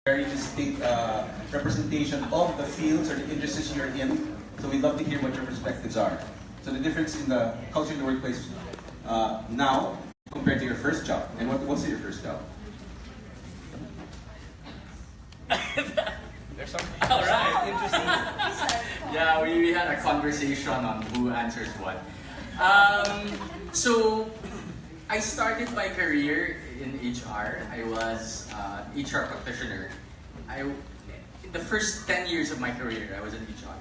very distinct representation of the fields or the industries you're in. So we'd love to hear what your perspectives are. So the difference in the culture in the workplace now compared to your first job. And what's your first job? There's something. All right, interesting. Yeah, we had a conversation on who answers what. So I started my career in HR. I was HR practitioner. In the first 10 years of my career, I was in HR.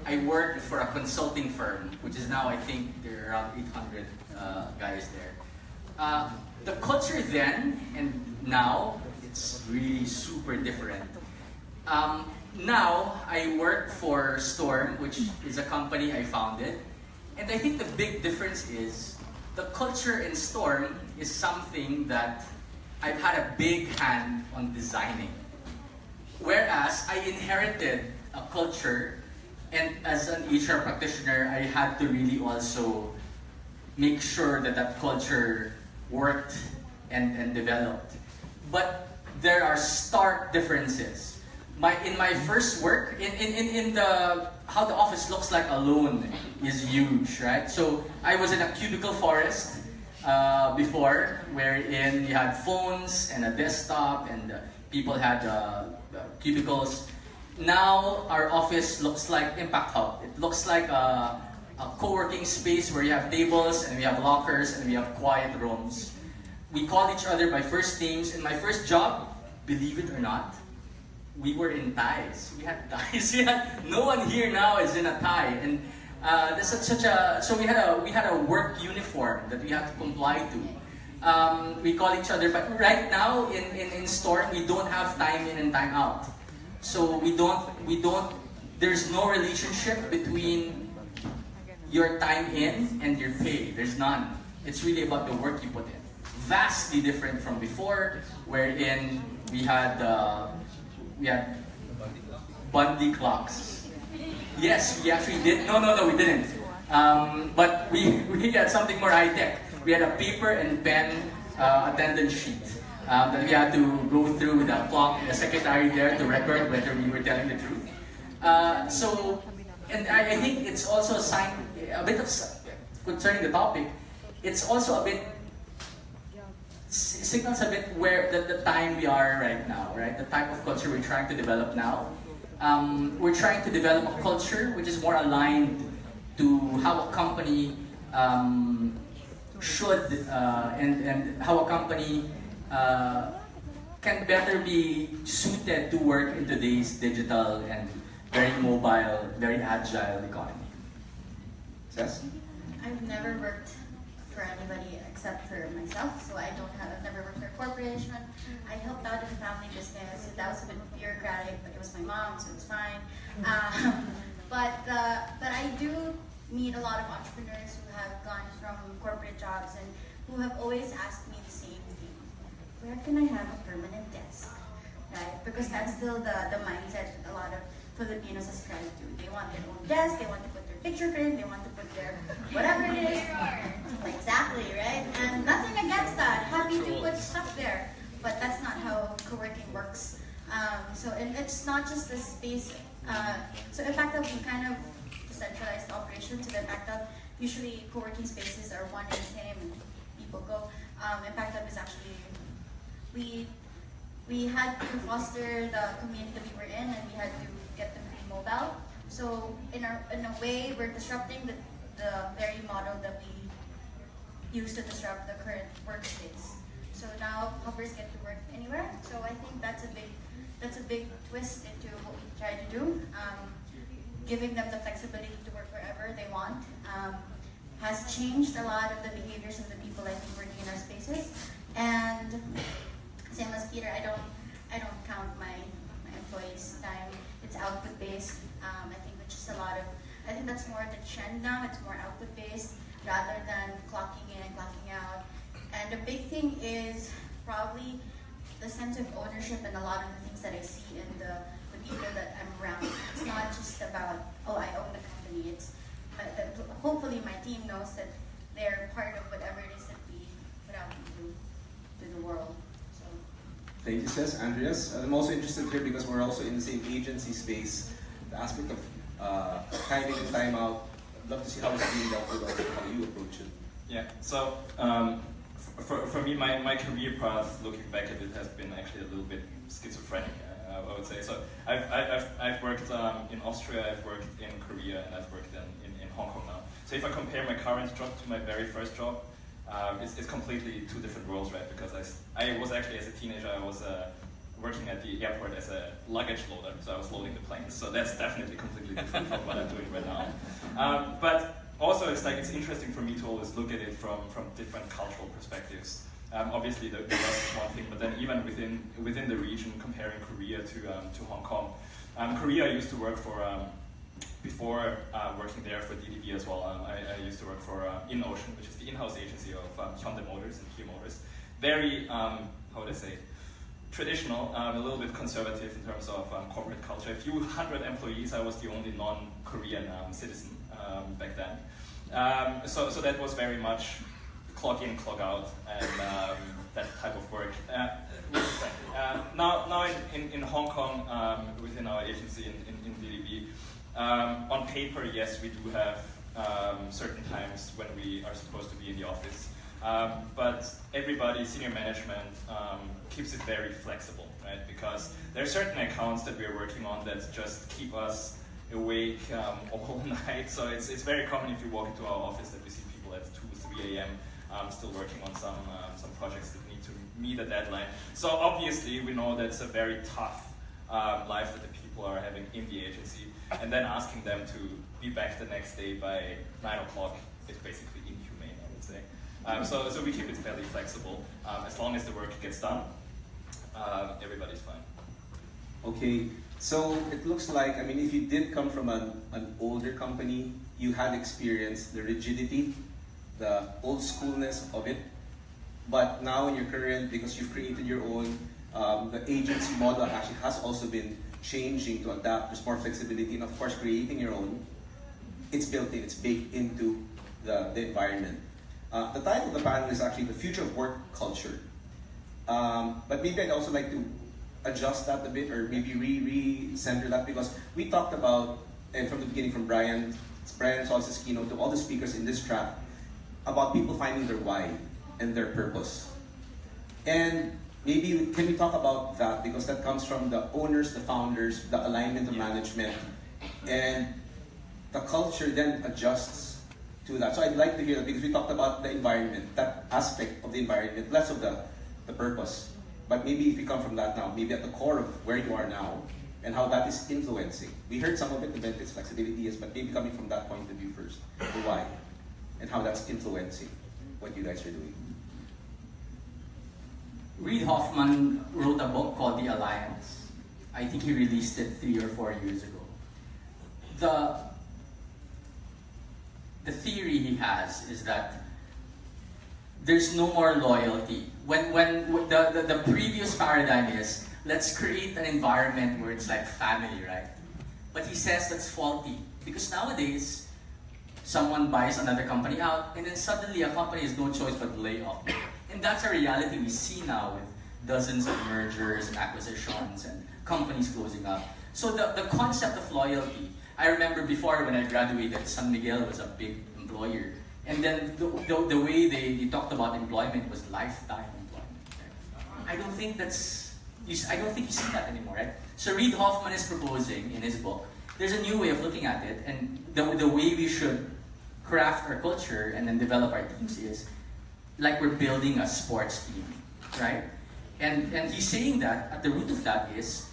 I worked for a consulting firm, which is now, I think, there are around 800 guys there. The culture then and now, it's really super different. Now, I work for Storm, which is a company I founded. And I think the big difference is the culture in Storm is something that I've had a big hand on designing. Whereas I inherited a culture, and as an HR practitioner, I had to really also make sure that that culture worked and developed. But there are stark differences. In my first work, in the how the office looks like alone is huge, right? So I was in a cubicle forest before, wherein you had phones and a desktop, and people had cubicles. Now our office looks like Impact Hub. It looks like a co-working space where you have tables and we have lockers and we have quiet rooms. We call each other by first names. In my first job, believe it or not, we were in ties. We had ties. No one here now is in a tie, and so we had a work uniform that we had to comply to. We call each other, but right now in Storm we don't have time in and time out. So we don't. There's no relationship between your time in and your pay. There's none. It's really about the work you put in. Vastly different from before, wherein we had Bundy clocks. Yes, we actually did. No, we didn't. But we had something more high tech. We had a paper and pen attendance sheet that we had to go through with a clock and a secretary there to record whether we were telling the truth. And I think it's also a bit of concerning the topic. It's also a bit signals a bit where the time we are right now, right? The type of culture we're trying to develop now. We're trying to develop a culture which is more aligned to how a company should and how a company can better be suited to work in today's digital and very mobile, very agile economy. Yes? I've never worked for anybody except for myself, so I've never worked for a corporation. I helped out in the family business, so that was a bit bureaucratic, but it was my mom, so it's fine. But I do meet a lot of entrepreneurs who have gone from corporate jobs and who have always asked me the same thing: where can I have a permanent desk? Right? Because that's still the mindset that a lot of Filipinos ascribe to. They want their own desk, they want to put their picture frame, they want to put their whatever it is. Exactly, right? And nothing against that. Happy to put stuff there. But that's not how co-working works. And it's not just the space. So in fact, we kind of decentralized operations to the fact that usually co-working spaces are one and the same and people go. In fact, that was actually, we had to foster the community that we were in, and we had to get them to be mobile. So in a way, we're disrupting the very model that we used to disrupt the current workspace. So now hoppers get to work anywhere. So I think that's a big twist into what we try to do. Giving them the flexibility to work wherever they want has changed a lot of the behaviors of the people I think working in our spaces. And same as Peter, I don't count my employees' time. It's output based. I think that's more the trend now. It's more output based rather than clocking in and clocking out. And the big thing is probably the sense of ownership and a lot of the things that I see in the people that I'm around. It's not just about, oh, I own the company. It's hopefully my team knows that they're part of whatever it is that we put out into the world. So Thank you, Sis. Andreas. I'm also interested here because we're also in the same agency space. The aspect of timing and time out. I'd love to see how it's being dealt with, also how you approach it. Yeah, so for me, my career path, looking back at it, has been actually a little bit schizophrenic, I would say. So I've worked in Austria, I've worked in Korea, and I've worked in Hong Kong now. So if I compare my current job to my very first job, it's completely two different worlds, right? Because I was actually, as a teenager, I was working at the airport as a luggage loader, so I was loading the planes. So that's definitely completely different from what I'm doing right now. But also, it's interesting for me to always look at it from different cultural perspectives. Obviously, the West is one thing, but then even within the region, comparing Korea to Hong Kong. Korea I used to work for, before working there for DDB as well. I used to work for InOcean, which is the in-house agency of Hyundai Motors and Kia Motors. Very, how would I say, traditional, a little bit conservative in terms of corporate culture. A few hundred employees. I was the only non-Korean citizen back then. So that was very much clock in, clock out, and that type of work. Now in Hong Kong, within our agency in DDB, on paper, yes, we do have certain times when we are supposed to be in the office. But everybody, senior management, keeps it very flexible, right? Because there are certain accounts that we are working on that just keep us awake all night. So it's very common if you walk into our office that we see people at 2, 3 a.m. Still working on some projects that need to meet a deadline. So obviously we know that's a very tough life that the people are having in the agency, and then asking them to be back the next day by 9 o'clock is basically inhumane, I would say. So we keep it fairly flexible. As long as the work gets done, everybody's fine. Okay, so it looks like, I mean, if you did come from an older company, you had experienced the rigidity, the old schoolness of it, but now in your current, because you've created your own, the agency model actually has also been changing to adapt. There's more flexibility, and of course creating your own, it's built in, it's baked into the environment. The title of the panel is actually The Future of Work Culture. But maybe I'd also like to adjust that a bit, or maybe re-center that, because we talked about, and from the beginning, from Brian Solz's keynote to all the speakers in this track, about people finding their why and their purpose. And maybe, can we talk about that? Because that comes from the owners, the founders, the alignment of management, and the culture then adjusts to that. So I'd like to hear that, because we talked about the environment, that aspect of the environment, less of the purpose. But maybe if we come from that now, maybe at the core of where you are now, and how that is influencing. We heard some of it, the benefits, flexibility, yes, but maybe coming from that point of view first, the why, and how that's influencing what you guys are doing. Reid Hoffman wrote a book called The Alliance. I think he released it 3 or 4 years ago. The theory he has is that there's no more loyalty. When the previous paradigm is, let's create an environment where it's like family, right? But he says that's faulty, because nowadays, someone buys another company out, and then suddenly a company has no choice but to lay off. And that's a reality we see now with dozens of mergers and acquisitions and companies closing up. So the concept of loyalty, I remember before when I graduated, San Miguel was a big employer. And then the way they talked about employment was lifetime employment. I don't think you see that anymore, right? So Reid Hoffman is proposing in his book, there's a new way of looking at it, and the way we should craft our culture and then develop our teams is like we're building a sports team, right? And he's saying that at the root of that is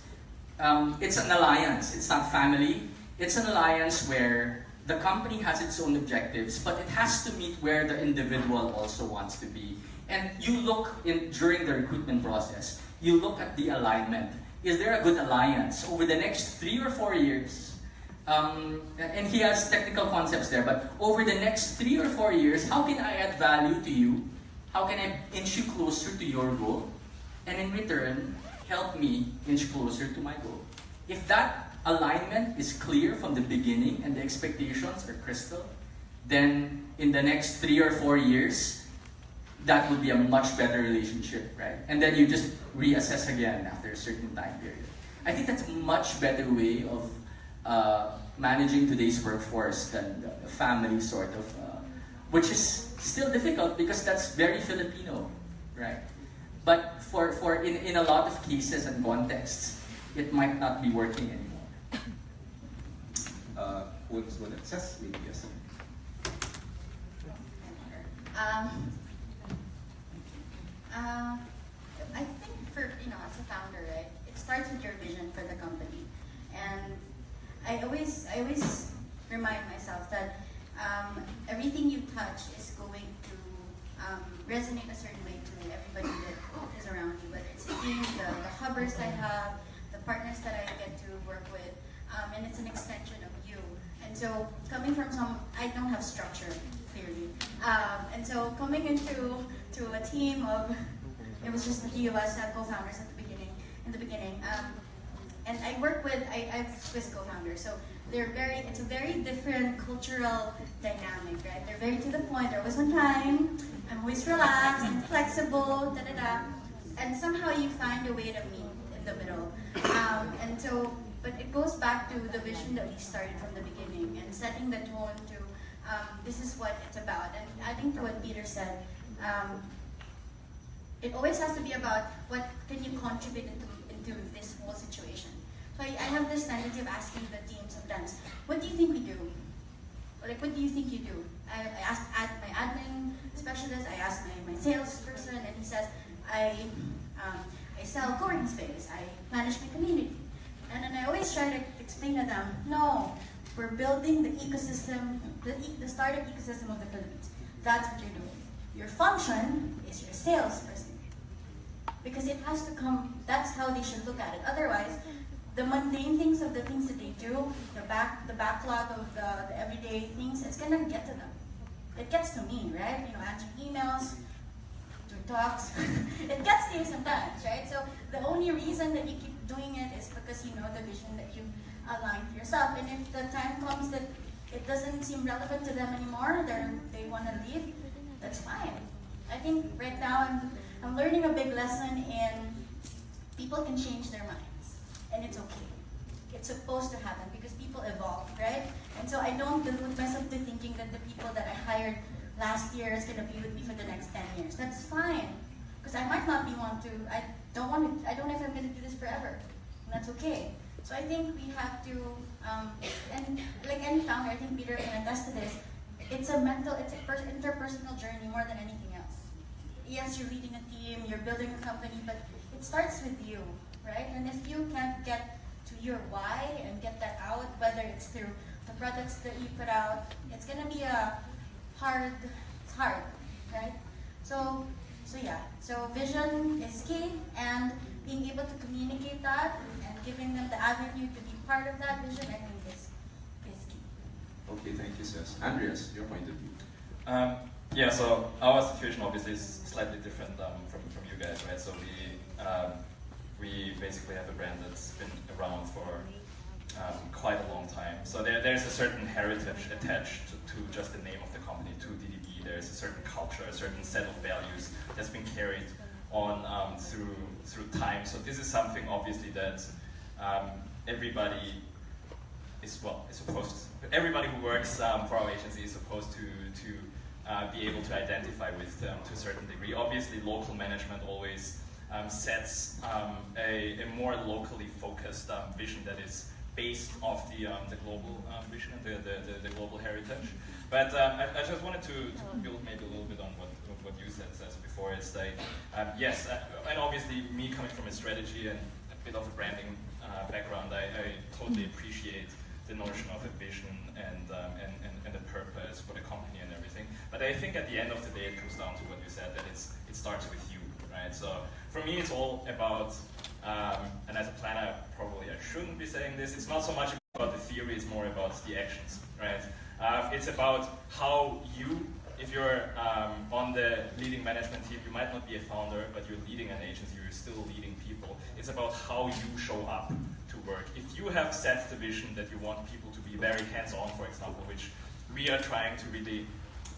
it's an alliance. It's not family. It's an alliance where the company has its own objectives, but it has to meet where the individual also wants to be. And you look during the recruitment process, you look at the alignment. Is there a good alliance over the next 3 or 4 years? And he has technical concepts there, but over the next 3 or 4 years, how can I add value to you? How can I inch you closer to your goal? And in return, help me inch closer to my goal. If that alignment is clear from the beginning and the expectations are crystal, then in the next 3 or 4 years, that would be a much better relationship, right? And then you just reassess again after a certain time period. I think that's a much better way of managing today's workforce than the family sort of, which is still difficult because that's very Filipino, right? But in a lot of cases and contexts, it might not be working anymore. What's what it says? Maybe yes. I think for, as a founder, right, it starts with your vision for the company. And I always remind myself that everything you touch is going to resonate a certain way to everybody that is around you, whether it's the team, the hubbers I have, the partners that I get to work with, and it's an extension of you. And so coming from I don't have structure, clearly. And so coming into a team of, it was just the few of us co-founders in the beginning. And I have Swiss co-founders, so it's a very different cultural dynamic, right? They're very to the point, they're always on time, I'm always relaxed and flexible, and somehow you find a way to meet in the middle. But it goes back to the vision that we started from the beginning and setting the tone to this is what it's about. And adding to what Peter said, it always has to be about what can you contribute into this whole situation. So I have this tendency of asking the team sometimes, what do you think we do? Or like, what do you think you do? I asked my admin specialist, I asked my salesperson, and he says, I sell co-working space, I manage my community. And then I always try to explain to them, no, we're building the ecosystem, the startup ecosystem of the Philippines. That's what you're doing. Your function is your salesperson. Because it has to come, that's how they should look at it. Otherwise, the mundane things of the things that they do, the backlog of the everyday things, it's gonna get to them. It gets to me, right? Answering emails, doing talks. It gets to you sometimes, right? So the only reason that you keep doing it is because you know the vision that you've aligned for yourself. And if the time comes that it doesn't seem relevant to them anymore, they want to leave, that's fine. I think right now I'm learning a big lesson in people can change their minds, and it's okay. It's supposed to happen because people evolve, right? And so I don't delude myself to thinking that the people that I hired last year is going to be with me for the next 10 years. That's fine, because I might not be one to. I don't know if I'm going to do this forever, and that's okay. So I think we have to, and like any founder, I think Peter can attest to this. It's an interpersonal journey more than anything else. Yes, you're leading a team, you're building a company, but it starts with you, right? And if you can't get to your why and get that out, whether it's through the products that you put out, it's gonna be it's hard, right? So yeah, so vision is key, and being able to communicate that and giving them the avenue to be part of that vision, I think is key. Okay, thank you, Sis. Andreas, your point of view. Yeah, so our situation obviously is slightly different from you guys, right? So we basically have a brand that's been around for quite a long time. So there's a certain heritage attached to just the name of the company, to DDB. There's a certain culture, a certain set of values that's been carried on through time. So this is something obviously that everybody everybody who works for our agency is supposed to be able to identify with to a certain degree. Obviously, local management always sets a more locally focused vision that is based off the global vision and the global heritage. But I just wanted to build maybe a little bit on what you said before. It's like, yes, and obviously me coming from a strategy and a bit of a branding background, I totally appreciate the notion of a vision and a purpose for the company and everything. But I think at the end of the day, it comes down to what you said, that it starts with you, right? So for me, it's all about, and as a planner, probably I shouldn't be saying this, it's not so much about the theory, it's more about the actions, right? It's about how you, if you're on the leading management team, you might not be a founder, but you're leading an agency, you're still leading people. It's about how you show up to work. If you have set the vision that you want people to be very hands-on, for example, which we are trying to really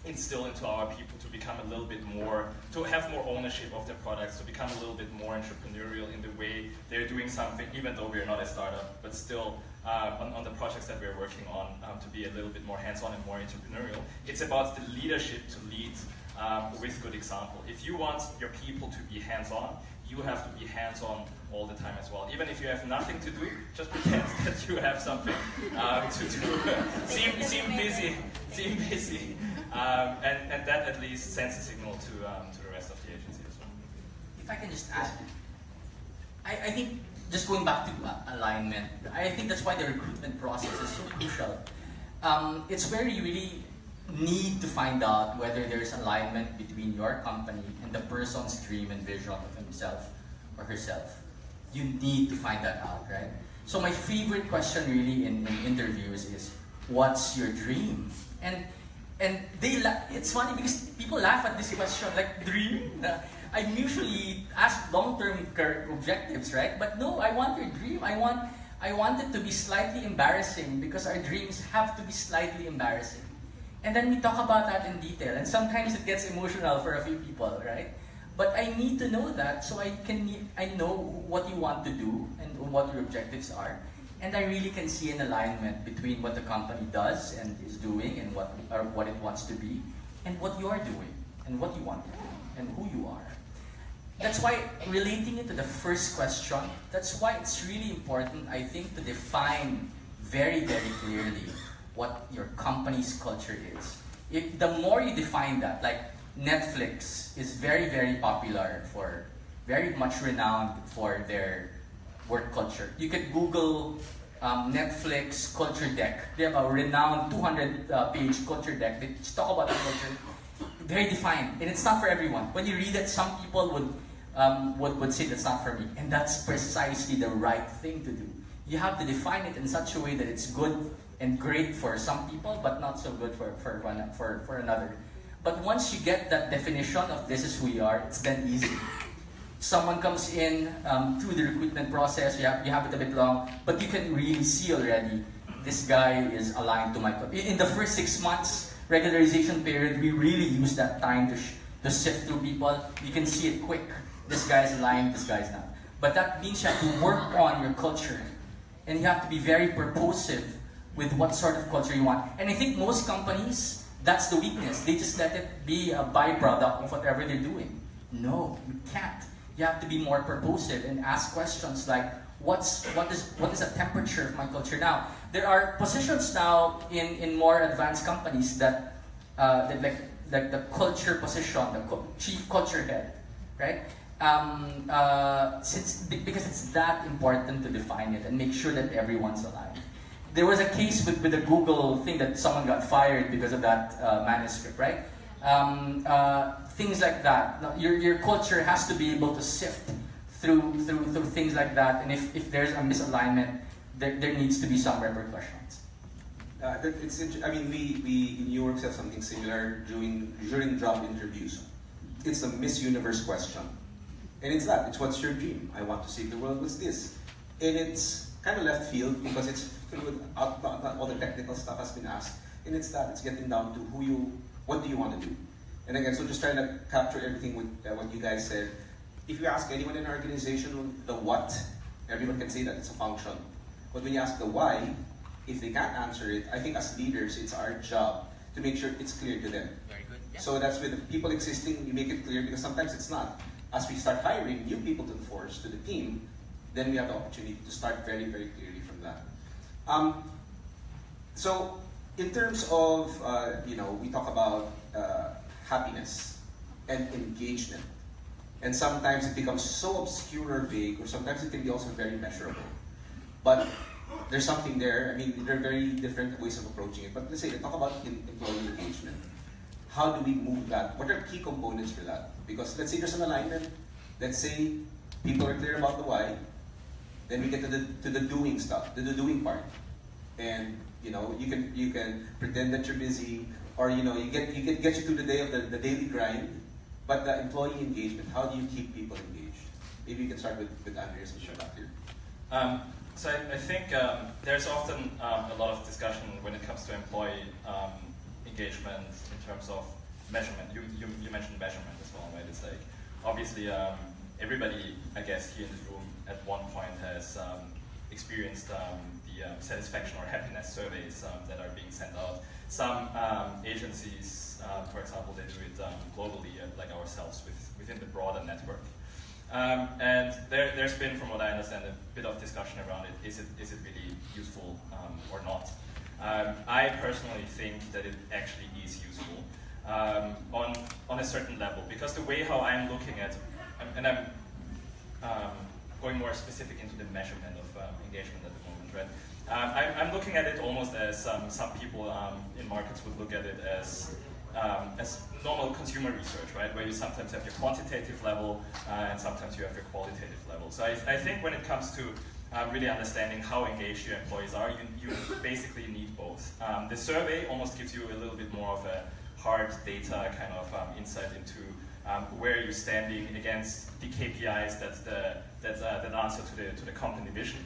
instill into our people to become a little bit more, to have more ownership of their products, to become a little bit more entrepreneurial in the way they're doing something, even though we're not a startup, but still on the projects that we're working on, to be a little bit more hands-on and more entrepreneurial. It's about the leadership to lead with good example. If you want your people to be hands-on, you have to be hands-on all the time as well. Even if you have nothing to do, just pretend that you have something to do. seem busy. And that at least sends a signal to the rest of the agency as well. If I can just add, I think just going back to alignment, I think that's why the recruitment process is so crucial. It's where you really need to find out whether there's alignment between your company and the person's dream and vision of himself or herself. You need to find that out, right? So my favorite question really in interviews is, what's your dream? And it's funny because people laugh at this question, like, dream? I usually ask long-term objectives, right? But no, I want your dream. I want it to be slightly embarrassing because our dreams have to be slightly embarrassing. And then we talk about that in detail, and sometimes it gets emotional for a few people, right? But I need to know that so I know what you want to do and what your objectives are. And I really can see an alignment between what the company does and is doing and what it wants to be, and what you are doing, and what you want to do, and who you are. That's why, relating it to the first question, that's why it's really important, I think, to define very, very clearly what your company's culture is. The more you define that, like Netflix is very, very popular very much renowned for their work culture. You could Google Netflix culture deck. They have a renowned 200-page culture deck. They just talk about the culture. Very defined, and it's not for everyone. When you read it, some people would say that's not for me, and that's precisely the right thing to do. You have to define it in such a way that it's good and great for some people, but not so good for another. But once you get that definition of this is who you are, it's then easy. Someone comes in through the recruitment process, you have it a bit long, but you can really see already, this guy is aligned to my company. In the first 6 months regularization period, we really use that time to sift through people. You can see it quick. This guy's aligned, this guy's not. But that means you have to work on your culture. And you have to be very purposive with what sort of culture you want. And I think most companies, that's the weakness. They just let it be a byproduct of whatever they're doing. No, you can't. You have to be more purposive and ask questions like, what is the temperature of my culture now? There are positions now in more advanced companies that like the culture position, the chief culture head, right? Because it's that important to define it and make sure that everyone's aligned. There was a case with the Google thing that someone got fired because of that manuscript, right? Things like that. Now, your culture has to be able to sift through things like that, and if there's a misalignment, there needs to be some repercussions. I mean, we in New York have something similar during job interviews. It's a Miss Universe question, and it's that. It's what's your dream? I want to save the world. What's this? And it's kind of left field because it's all the technical stuff has been asked, and it's that. It's getting down to what do you want to do? And again, so just trying to capture everything with what you guys said. If you ask anyone in an organization the what, everyone can say that it's a function. But when you ask the why, if they can't answer it, I think as leaders, it's our job to make sure it's clear to them. Very good. Yeah. So that's with the people existing, you make it clear because sometimes it's not. As we start hiring new people to the force, to the team, then we have the opportunity to start very, very clearly from that. So in terms of, we talk about happiness and engagement. And sometimes it becomes so obscure or vague, or sometimes it can be also very measurable. But there's something there. I mean, there are very different ways of approaching it. But let's say, talk about employee engagement. How do we move that? What are key components for that? Because let's say there's an alignment. Let's say people are clear about the why. Then we get to the doing stuff, the doing part. And you can pretend that you're busy, or you get you through the day of the daily grind. But the employee engagement, how do you keep people engaged? Maybe you can start with Andreas and Sherlock here. So I think there's often a lot of discussion when it comes to employee engagement in terms of measurement. You mentioned measurement as well, right? It's like, obviously, everybody, I guess, here in this room at one point has experienced the satisfaction or happiness surveys that are being sent out. Some agencies, for example, they do it globally, like ourselves, within the broader network. And there's been, from what I understand, a bit of discussion around it. Is it really useful or not? I personally think that it actually is useful on a certain level, because the way how I'm looking at, and I'm going more specific into the measurement of engagement at the moment, right? I'm looking at it almost as some people in markets would look at it as normal consumer research, right? Where you sometimes have your quantitative level and sometimes you have your qualitative level. So I think when it comes to really understanding how engaged your employees are, you basically need both. The survey almost gives you a little bit more of a hard data kind of insight into where you're standing against the KPIs that answer to the company vision,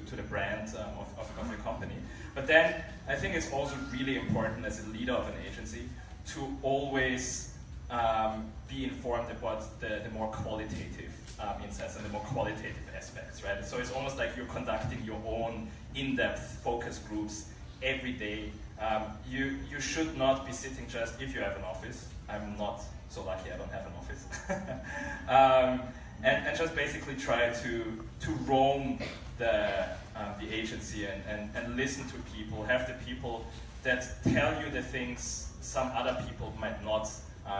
to the brand of your company. But then I think it's also really important as a leader of an agency to always be informed about the more qualitative insights and the more qualitative aspects, right? So it's almost like you're conducting your own in-depth focus groups every day. You should not be sitting just, if you have an office. I'm not so lucky I don't have an office. And just basically try to roam the agency and listen to people, have the people that tell you the things some other people might not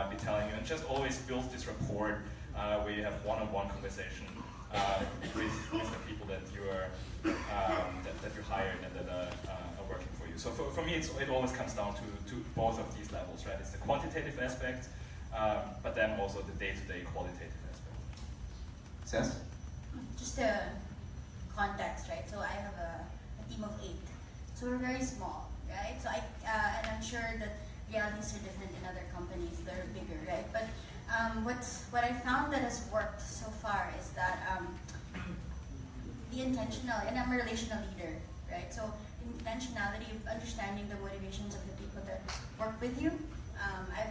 be telling you, and just always build this rapport where you have one-on-one conversation with the people that you are that you hired and that are working for you. So for me, it always comes down to both of these levels, right? It's the quantitative aspect, but then also the day-to-day qualitative aspect. Says? Just a context, right? So I have a team of 8. So we're very small, right? So and I'm sure that realities are different in other companies that are bigger, right? But what I found that has worked so far is that the intentional, and I'm a relational leader, right? So intentionality of understanding the motivations of the people that work with you. I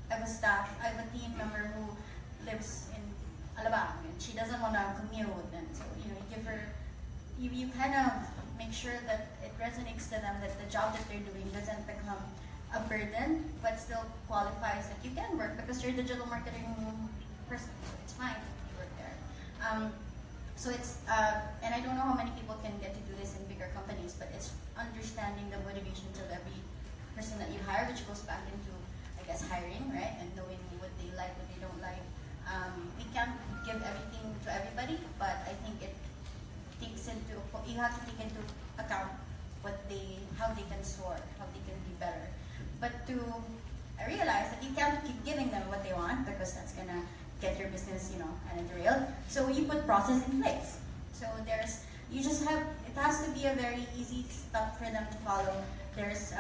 have a staff, I have a team member who lives in Alabang, and she doesn't want to commute, and so you give her, you kind of make sure that it resonates to them that the job that they're doing doesn't become a burden, but still qualifies that you can work because you're a digital marketing person, so it's fine if you work there. So it's, and I don't know how many people can get to do this in bigger companies, but it's understanding the motivations of every person that you hire, which goes back into, I guess, hiring, right? And knowing what they like, what they don't like. We can't give everything to everybody, but I think it takes into, you have to take into account how they can soar, how they can be better. But I realize that you can't keep giving them what they want because that's gonna get your business, kind of derailed. So you put process in place. So it has to be a very easy step for them to follow. There's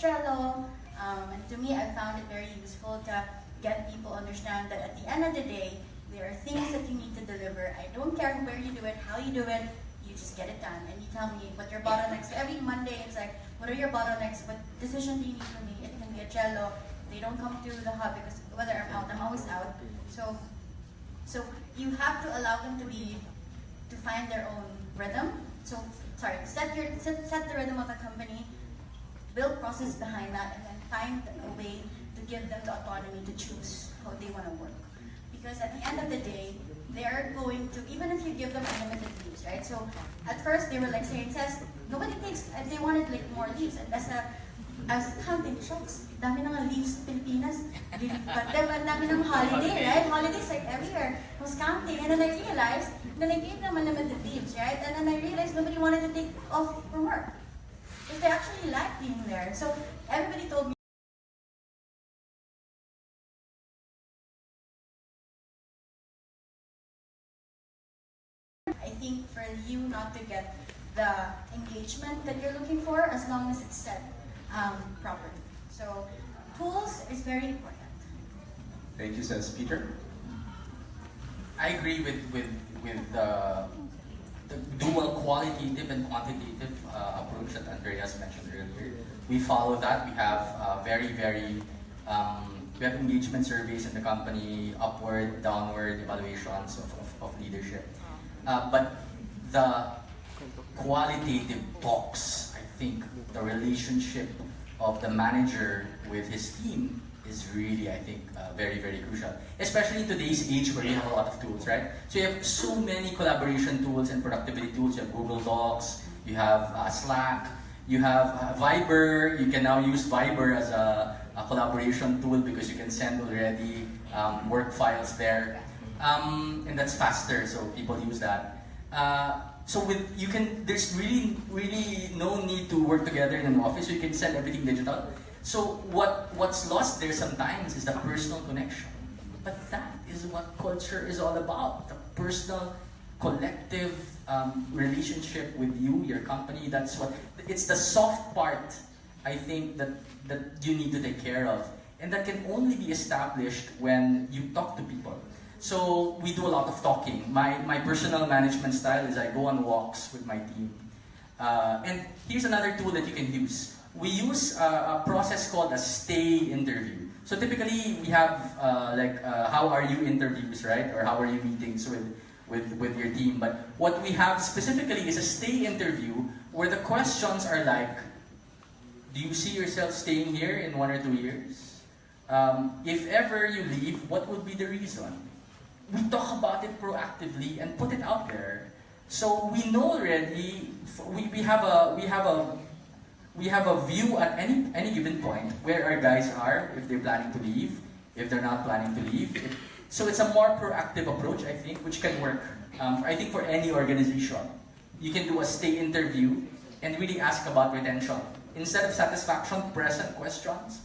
Trello, and to me, I found it very useful to get people understand that at the end of the day, there are things that you need to deliver. I don't care where you do it, how you do it, you just get it done. And you tell me what your bottlenecks. Every Monday, it's like, what are your bottlenecks? What decision do you need from me? It can be a Trello. They don't come to the hub because whether I'm out, I'm always out. So you have to allow them to find their own rhythm. So set the rhythm of a company, build process behind that, and then find a way to give them the autonomy to choose how they want to work. Because at the end of the day, they are going to, even if you give them unlimited leaves, right? So at first they were like saying, nobody takes, they wanted like more leaves. And I was counting, shocks, dami ng leaves sa Pilipinas. But then, dami ng holiday, right? Holidays like every year. I was counting, and then I realized that I gave them unlimited leaves, right? And then I realized nobody wanted to take off from work. Because they actually like being there. So everybody told me, I think for you not to get the engagement that you're looking for, as long as it's set properly. So tools is very important. Thank you, says Peter. I agree with the dual qualitative and quantitative approach that Andreas mentioned we follow that. We have we have engagement surveys in the company, upward, downward evaluations of leadership. But the qualitative talks, I think the relationship of the manager with his team is really, I think, very, very crucial. Especially in today's age where we have a lot of tools, right? So you have so many collaboration tools and productivity tools. You have Google Docs, you have Slack, you have Viber. You can now use Viber as a collaboration tool because you can send already work files there. And that's faster, so people use that. So there's really no need to work together in an office. So you can send everything digital. So what's lost there sometimes is the personal connection. But that is what culture is all about. The personal, collective relationship with you, your company. It's the soft part, I think, that you need to take care of. And that can only be established when you talk to people. So we do a lot of talking. My personal management style is I go on walks with my team. And here's another tool that you can use. We use a process called a stay interview. So typically we have how are you interviews, right? Or how are you meetings with your team. But what we have specifically is a stay interview where the questions are like, do you see yourself staying here in 1 or 2 years? If ever you leave, what would be the reason? We talk about it proactively and put it out there. So we know already, we have a view at any given point where our guys are, if they're planning to leave, if they're not planning to leave. So it's a more proactive approach, I think, which can work. I think for any organization, you can do a stay interview and really ask about retention. Instead of satisfaction, present questions,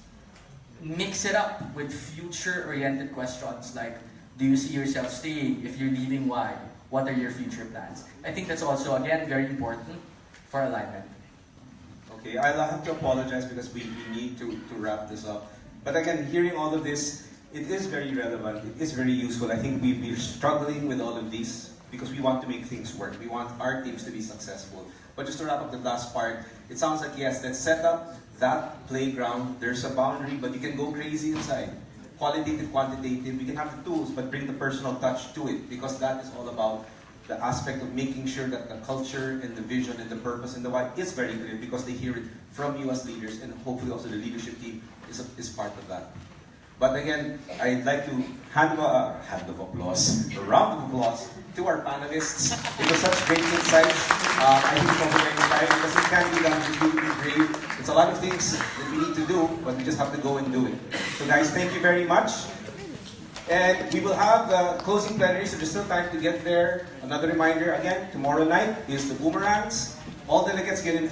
mix it up with future-oriented questions like, do you see yourself staying? If you're leaving, why? What are your future plans? I think that's also, again, very important for alignment. Okay, I'll have to apologize because we need to wrap this up. But again, hearing all of this, it is very relevant, it is very useful. I think we're struggling with all of these because we want to make things work. We want our teams to be successful. But just to wrap up the last part, it sounds like, yes, let's set up that playground. There's a boundary, but you can go crazy inside. Qualitative, quantitative, we can have the tools, but bring the personal touch to it because that is all about the aspect of making sure that the culture and the vision and the purpose and the why is very clear because they hear it from you as leaders and hopefully also the leadership team is part of that. But again, I'd like to hand a round of applause to our panelists. It was such great insights. I think from very inspiring because it can be done completely brave. It's a lot of things that we need to do, but we just have to go and do it. So guys, thank you very much. And we will have the closing plenary, so there's still time to get there. Another reminder again, tomorrow night is the boomerangs. All delegates get in for